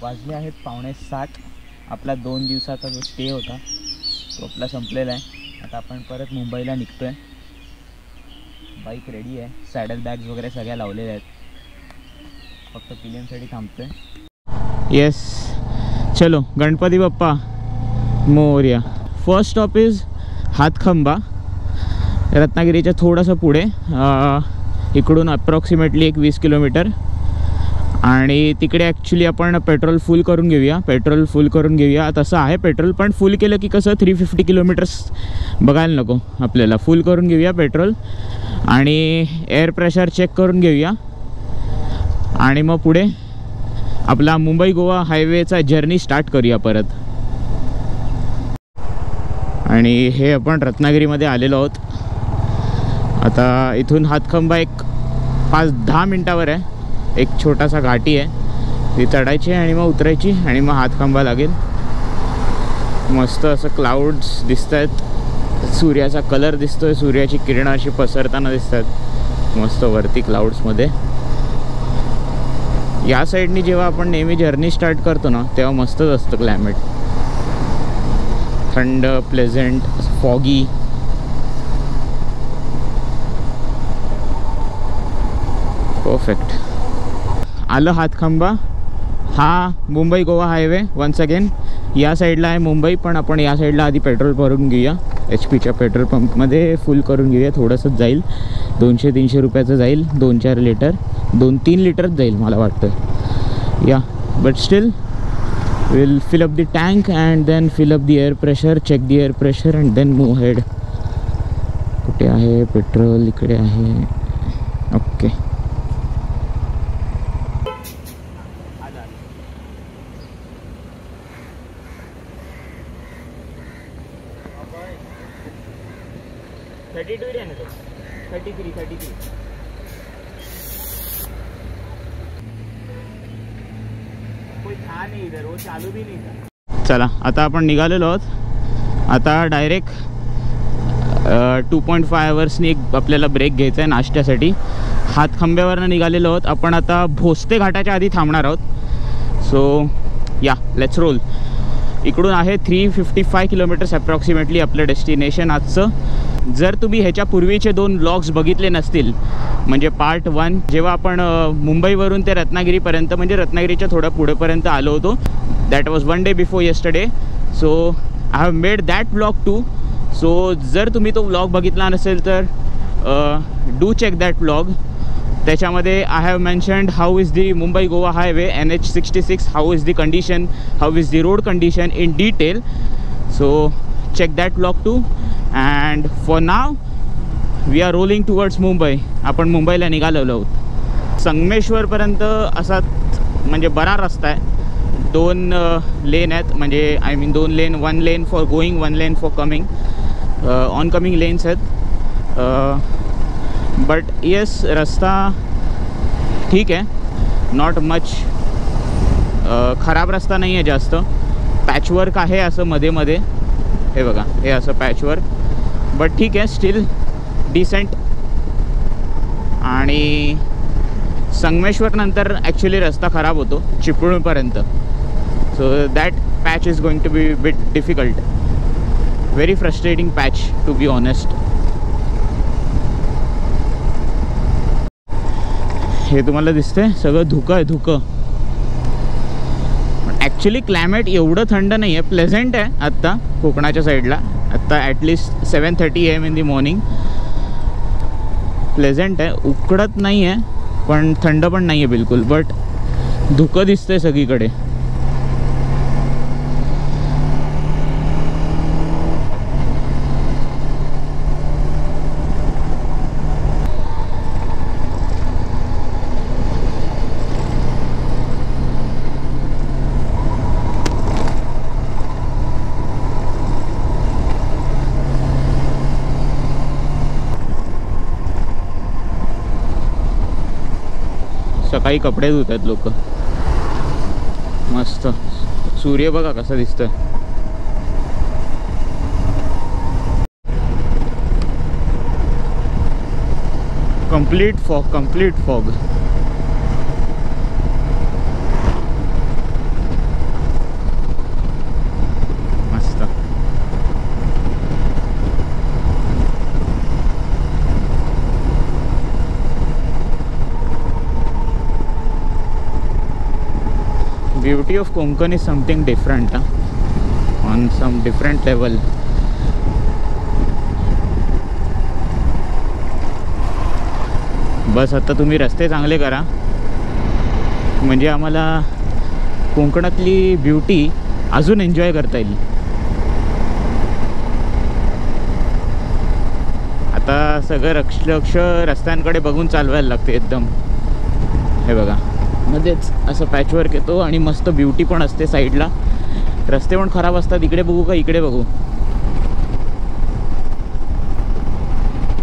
वाजले आहेत 6:45. आपला 2 दिवसाचा जो स्टे होता तो आपला संपलेला आहे. आता आपण परत मुंबईला निघतो आहे. बाईक रेडी आहे, सॅडल बॅग्स वगैरे सगळ्या लावलेल्या आहेत, फक्त पिलियनसाठी थांबतो आहे. येस, चलो Ganpati Bappa Morya. First stop is Hatkhamba, रत्नागिरीच्या थोडंसं पुढे, इकडून अप्रॉक्सिमेटली 20 किलोमीटर. आणि तिकडे ॲक्च्युली आपण पेट्रोल फुल करून घेऊया. तसं आहे पेट्रोल, पण फुल केलं की कसं 350 किलोमीटर्स बघायला नको आपल्याला. फुल करून घेऊया पेट्रोल आणि एअर प्रेशर चेक करून घेऊया. आणि मग पुढे आपला मुंबई गोवा हायवेचा जर्नी स्टार्ट करूया परत. आणि हे आपण रत्नागिरीमध्ये आलेलो आहोत. आता इथून हातखंबा एक 5-10 मिनटावर आहे. एक छोटासा घाटी आहे, ती चढायची आणि मग उतरायची आणि मग हातखंबा लागेल. मस्त असं क्लाउड्स दिसत आहेत, सूर्याचा कलर दिसतोय, सूर्याची किरणं अशी पसरताना दिसत आहेत मस्त वरती क्लाउड्समध्ये. या साईडनी जेव्हा आपण नेहमी जर्नी स्टार्ट करतो ना तेव्हा मस्तच असतं क्लायमेट, थंड, प्लेझंट, फॉगी. परफेक्ट. आलं हातखंबा. हा Mumbai Goa highway once again. या साईडला आहे मुंबई, पण आपण या साईडला आधी पेट्रोल भरून घेऊया. HP च्या पेट्रोल पंपमध्ये फुल करून घेऊया. थोडंसंच जाईल, 200-300 रुपयाचं जाईल. 2-4 लिटर, 2-3 लिटरच जाईल मला वाटतं. या but still will fill up the tank and then fill up the air pressure, check the air pressure and then move ahead. कुठे आहे पेट्रोल? इकडे आहे. ओके. चला आता आपण निघालेलो आहोत. आता डायरेक्ट 2.5 आवर्सनी एक आपल्याला ब्रेक घ्यायचा आहे नाश्त्यासाठी. हातखंब्यावरनं निघालेलो आहोत आपण. आता भोसते घाटाच्या आधी थांबणार आहोत. सो या लेट्स रोल. इकडून आहे 355 किलोमीटर्स अप्रॉक्सिमेटली आपलं डेस्टिनेशन आजचं. जर तुम्ही ह्याच्या पूर्वीचे 2 व्लॉग्स बघितले नसतील, म्हणजे पार्ट 1 जेव्हा आपण मुंबईवरून ते रत्नागिरीपर्यंत, म्हणजे रत्नागिरीच्या थोडं पुढेपर्यंत आलो होतो, that was 1 day before yesterday. So I have made that vlog too. So जर तुम्ही तो व्लॉग बघितला नसेल तर डू चेक दॅट व्लॉग. त्याच्यामध्ये I have mentioned how is the Mumbai Goa highway NH66, how is the condition, how is the road condition in detail. So check that vlog too. And for now we are rolling towards Mumbai. आपण मुंबईला निघालेलो आहोत. संगमेश्वरपर्यंत असा म्हणजे बरा रस्ता आहे. 2 लेन आहेत, म्हणजे I mean 2 lane, 1 lane for going, 1 lane for coming. On coming lens आहेत. बट येस, रस्ता ठीक आहे, नॉट मच खराब रस्ता नाही आहे जास्त. पॅचवर्क आहे असं मध्ये मध्ये, हे बघा, हे असं पॅचवर्क, बट ठीक आहे, स्टील डिसेंट. आणि संगमेश्वर नंतर ॲक्च्युली रस्ता खराब होतो चिपळूणपर्यंत. So that patch is going to be bit difficult, very frustrating patch to be honest. हे तुम्हाला दिसतंय सगळं धुकं आहे, धुकं. ॲक्च्युली क्लायमेट एवढं थंड नाही आहे, प्लेझंट आहे आत्ता कोकणाच्या साईडला. आत्ता at least 7:30 AM in the morning. Pleasant आहे, उकडत नाही आहे पण थंड पण नाही आहे बिलकुल, बट धुकं दिसतंय सगळीकडे. सकाळी कपडे धुत आहेत लोक. मस्त सूर्य बघा कसा दिसतोय. Complete fog, complete fog. Beauty of Konkan is something different on some different level. बस आता तुम्ही रस्ते चांगले करा म्हणजे आम्हाला कोकणातली ब्युटी अजून एन्जॉय करता येईल. आता सगळं लक्ष रस्त्यांकडे बघून चालवायला लागते एकदम. हे बघा मध्येच असं पॅचवर्क येतो आणि मस्त ब्युटी पण असते साईडला. रस्ते पण खराब असतात. इकडे बघू का इकडे बघू.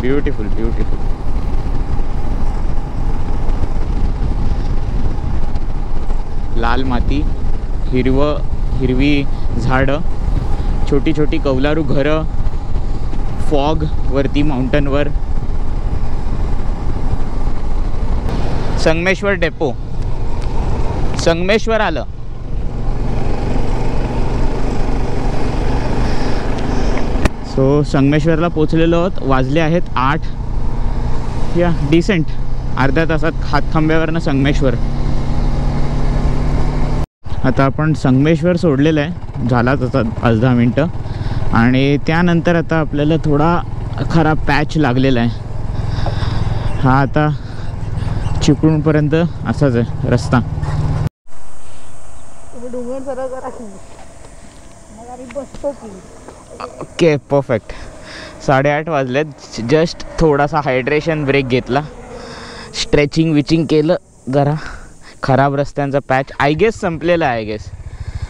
Beautiful beautiful. लाल माती, हिरवी झाडं, छोटी छोटी कौलारू घरं, फॉग वरती माउंटनवर. संगमेश्वर डेपो, संगमेश्वर आलं. सो संगमेश्वरला पोचलेलो आहोत. वाजले आहेत 8. या डिसेंट अर्ध्या तासात हातखंब्यावरनं संगमेश्वर. आता आपण संगमेश्वर सोडलेलं आहे, झालाच आता 5-10 मिनटं. आणि त्यानंतर आता आपल्याला थोडा खराब पॅच लागलेला आहे. हा आता चिपळूणपर्यंत असाच आहे रस्ता. Okay perfect. 8:30 वाजलेत. जस्ट थोडासा हायड्रेशन ब्रेक घेतला, स्ट्रेचिंग विचिंग केलं जरा. खराब रस्त्यांचा पॅच आय गेस संपलेला आहे. आय गेस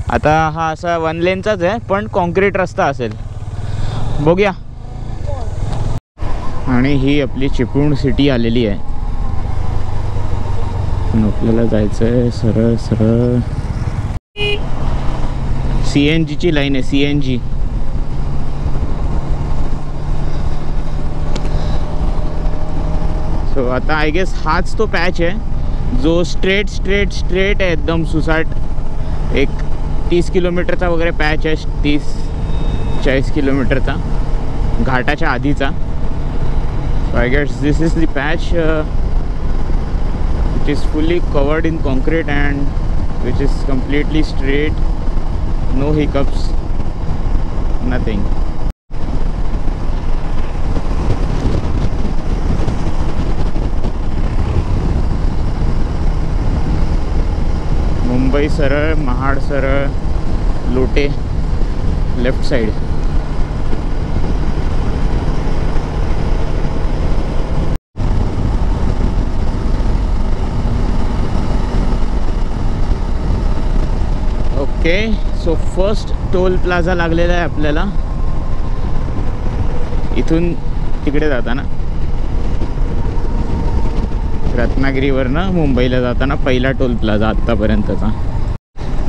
आता हा असा 1 लेनचाच आहे पण कॉन्क्रीट रस्ता असेल. बघूया. आणि ही आपली चिपळूण सिटी आलेली आहे. आपल्याला जायचं आहे सरळ सरळ. CNGची लाईन आहे, CNG. सो आता आय गेस हाच तो पॅच आहे जो स्ट्रेट आहे एकदम सुसाट. एक 30 किलोमीटरचा वगैरे पॅच आहे, 30-40 किलोमीटरचा घाटाच्या आधीचा. So I guess this is the patch which is fully covered in concrete and which is completely straight. No hiccups, nothing. Mumbai सरळ, महाड सरळ, Lote left side. Okay. So first toll plaza लागलेला आहे आपल्याला. इथून तिकडे जाताना रत्नागिरीवरनं मुंबईला जाताना पहिला टोल प्लाझा आत्तापर्यंतचा.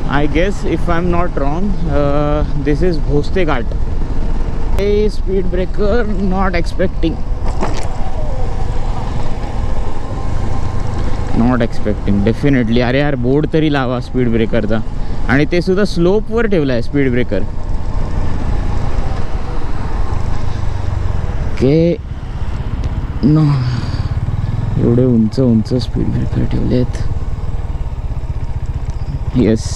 I guess if I am not wrong this is Bhosale Ghat. Speed breaker not expecting. Definitely. अरे यार बोर्ड तरी लावा स्पीड ब्रेकरचा. आणि ते सुद्धा स्लोपवर ठेवला आहे स्पीड ब्रेकर. के नो एवढे उंच स्पीड ब्रेकर ठेवलेत. Yes.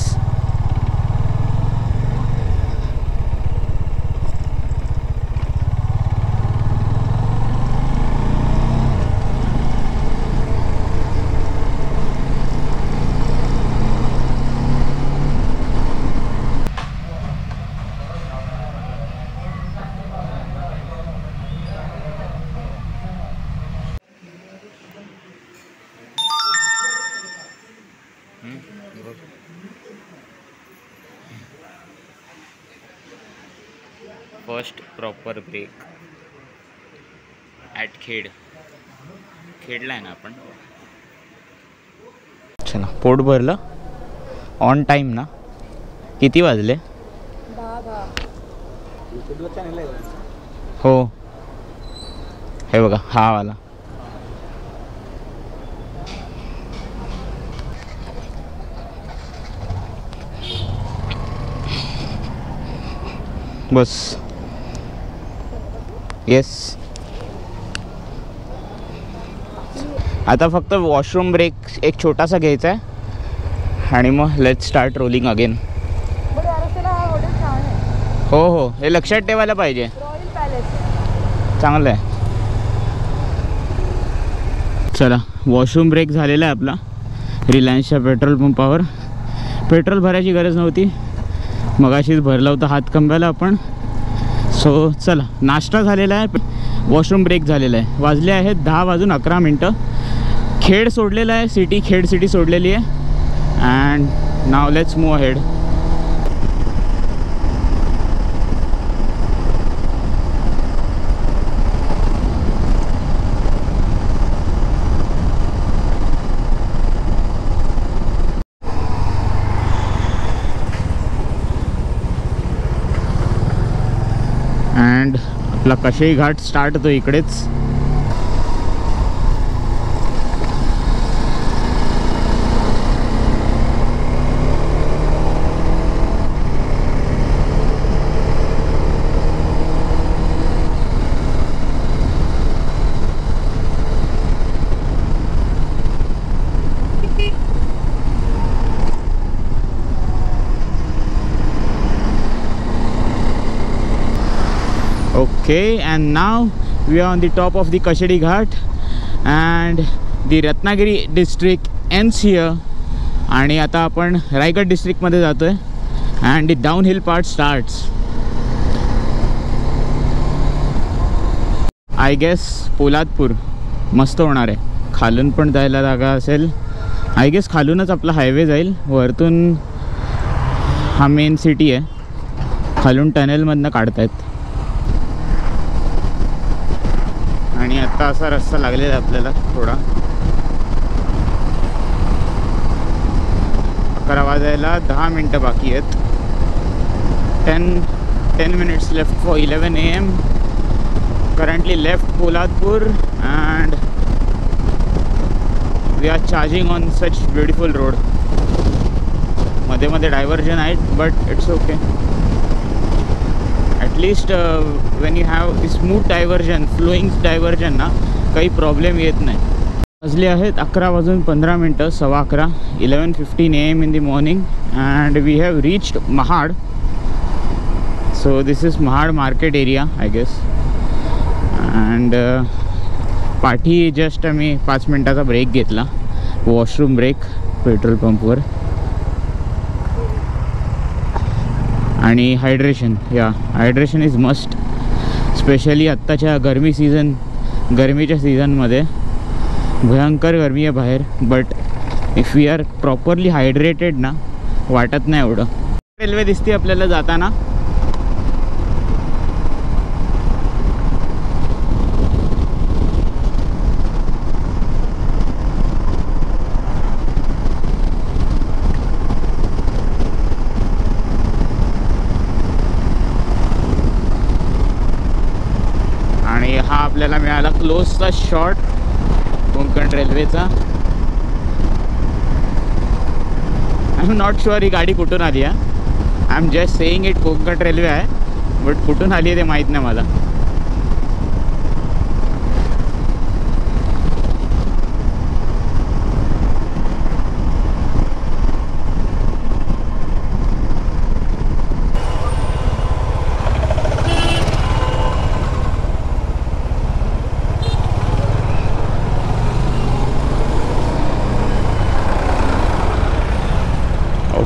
First proper break at खेडला आहे ना आपण. चला पोट भरलं. ऑन टाइम ना. किती वाजले? 10. हो हे बघा हा वाला. बस. येस. आता फक्त वॉशरूम ब्रेक एक छोटासा घ्यायचा आहे आणि मग लेट्स स्टार्ट रोलिंग अगेन. हो हो, हे लक्षात ठेवायला पाहिजे. रॉयल पॅलेस चांगलं आहे. चला, वॉशरूम ब्रेक झालेला आहे आपला रिलायन्सच्या पेट्रोल पंपावर. पेट्रोल भरायची गरज नव्हती, मगाशीच भरला होता हातखंब्याला आपण. सो चला, नाश्ता झालेला आहे, वॉशरूम ब्रेक झालेला आहे. वाजले आहेत 10:11. खेड सोडलेला आहे, सिटी, खेड सिटी सोडलेली आहे. And now let's move ahead. And आपला कशेई घाट स्टार्ट होतो इकडेच. Okay, and now we are on the top of the Kashedi Ghat and the Ratnagiri district ends here. आणि आता आपण रायगड डिस्ट्रिक्टमध्ये जातो आहे and the downhill part starts. I guess Poladpur मस्त होणार आहे. खालून पण जायला जागा असेल. आय गेस खालूनच आपला हायवे जाईल. वरतून हा मेन सिटी आहे, खालून टनेलमधनं काढतायत. आणि आता असा रस्ता लागलेला आपल्याला थोडा. 11 वाजायला 10 मिनटं बाकी आहेत. 10 minutes left for 11 AM. Currently left Poladpur and we are charging on such beautiful road. मध्ये मध्ये डायव्हर्जन आहेत but it's okay. At least when you have smooth diversion, flowing diversion ना, काही प्रॉब्लेम येत नाही. वाजले आहेत 11:15, 11:15, 11:15 AM in the morning and we have reached Mahad. So this is Mahad market area I guess. And पाठी जस्ट आम्ही 5 मिनटाचा ब्रेक घेतला, वॉशरूम ब्रेक पेट्रोल पंपवर. आणि हायड्रेशन, या हायड्रेशन इज मस्ट, स्पेशली आत्ताच्या गरमीच्या सीझनमध्ये. भयंकर गरमी आहे बाहेर, but if we are properly hydrated ना, वाटत नाही एवढं. रेल्वे दिसते आपल्याला जाताना. हा आपल्याला मिळाला क्लोजचा शॉट कोकण रेल्वेचा. आय एम नॉट शुअर ही गाडी कुठून आली आहे. I am just saying it Konkan railway आहे, बट कुठून आली आहे ते माहीत नाही मला.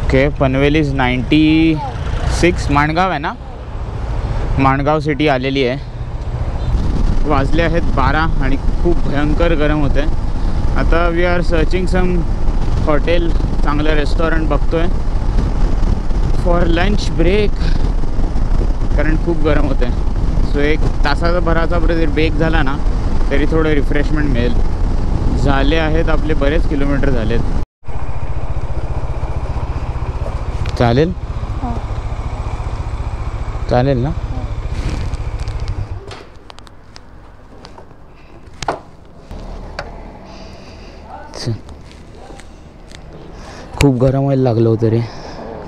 Okay, Panvel is 96. माणगाव आहे ना, माणगाव सिटी आलेली आहे. वाजले आहेत 12 आणि खूप भयंकर गरम होते. आता we are searching some hotel, चांगलं रेस्टॉरंट बघतो आहे फॉर लंच ब्रेक, कारण खूप गरम होते. सो 1 तासाचा भराचा ब्रेक झाला ना तरी थोडं रिफ्रेशमेंट मिळेल. झाले आहेत आपले बरेच किलोमीटर झालेत. चालेल, चालेल ना. खूप गरम व्हायला लागलं होतं रे,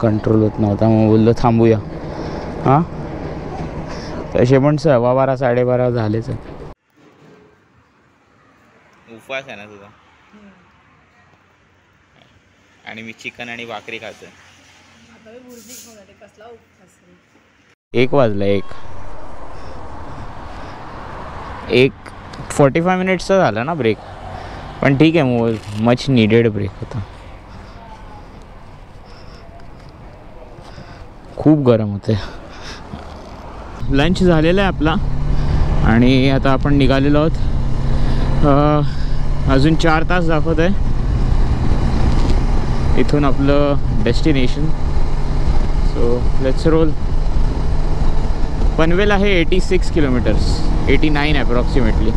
कंट्रोल होत नव्हता. मग बोललो थांबूया. हां, तसे पण 12:15 12:30 झालेच. उपवास आहे ना तुझा. आणि मी चिकन आणि भाकरी खातोय. आता मी बुर्जी खाऊन आले. कसला उपवास रे. 1 वाजला. 45 मिनिट्सचा झाला ना ब्रेक, पण ठीक आहे, मच निडेड ब्रेक होता. खूप गरम होते. लंच झालेला आहे आपला आणि आता आपण निघालेलो आहोत. अजून 4 तास दाखवत आहे इथून आपलं destination. So let's roll. Panvel आहे 86 किलोमीटर्स, 89 अप्रॉक्सिमेटली.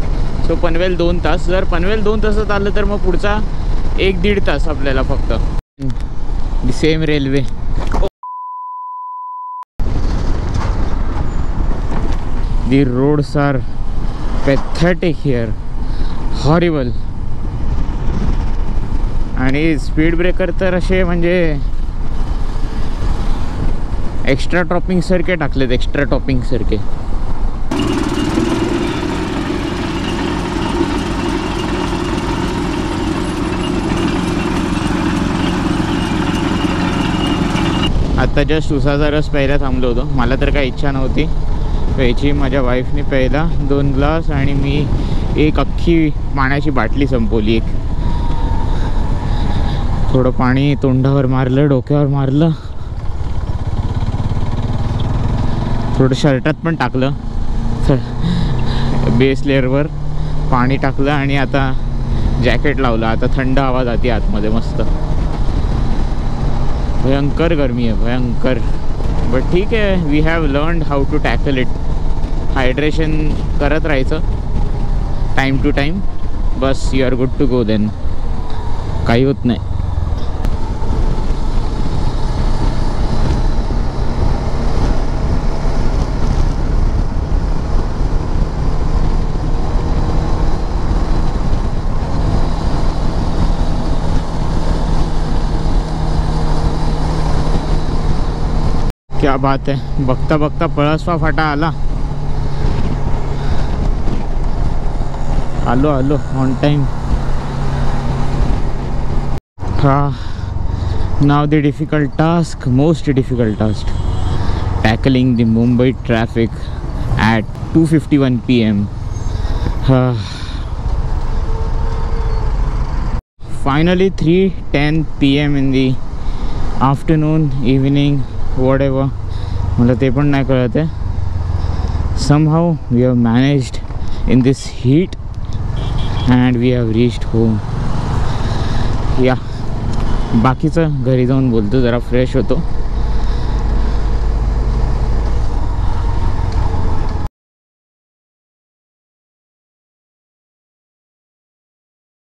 सो पनवेल 2 तास. जर पनवेल 2 तासात आलं तर मग पुढचा 1-1.5 तास आपल्याला फक्त. Same railway. The roads are pathetic here, horrible. आणि स्पीड ब्रेकर तर असे म्हणजे एक्स्ट्रा टॉपिंग सारखे टाकलेत, एक्स्ट्रा टॉपिंग सारखे. आता जस्ट उसाचा रस प्यायला थांबलो होतो. मला तर काही इच्छा नव्हती प्यायची. माझ्या वाईफने प्यायला 2 ग्लास आणि मी एक अख्खी पाण्याची बाटली संपवली. थोडं पाणी तोंडावर मारलं, डोक्यावर मारलं, थोडं शर्टात पण टाकलं, बेस लेअरवर पाणी टाकलं आणि आता जॅकेट लावलं. आता थंड हवा जाते आतमध्ये मस्त. भयंकर गरमी आहे, भयंकर. बट ठीक आहे, we have learned how to tackle it. Hydration करत राहायचं टाईम टू टाईम, बस you are good to go. Then काही होत नाही. क्या बात आहे. बघता बघता पळसवा फाटा आला. आलो on time. Now the difficult task, most difficult task, tackling the Mumbai traffic at 2:51 PM. Finally 3:10 PM in the afternoon, evening, whatever, मला ते पण नाही कळत आहे. somehow we have managed in this heat and we have reached home. बाकीचं घरी जाऊन बोलतो, जरा फ्रेश होतो.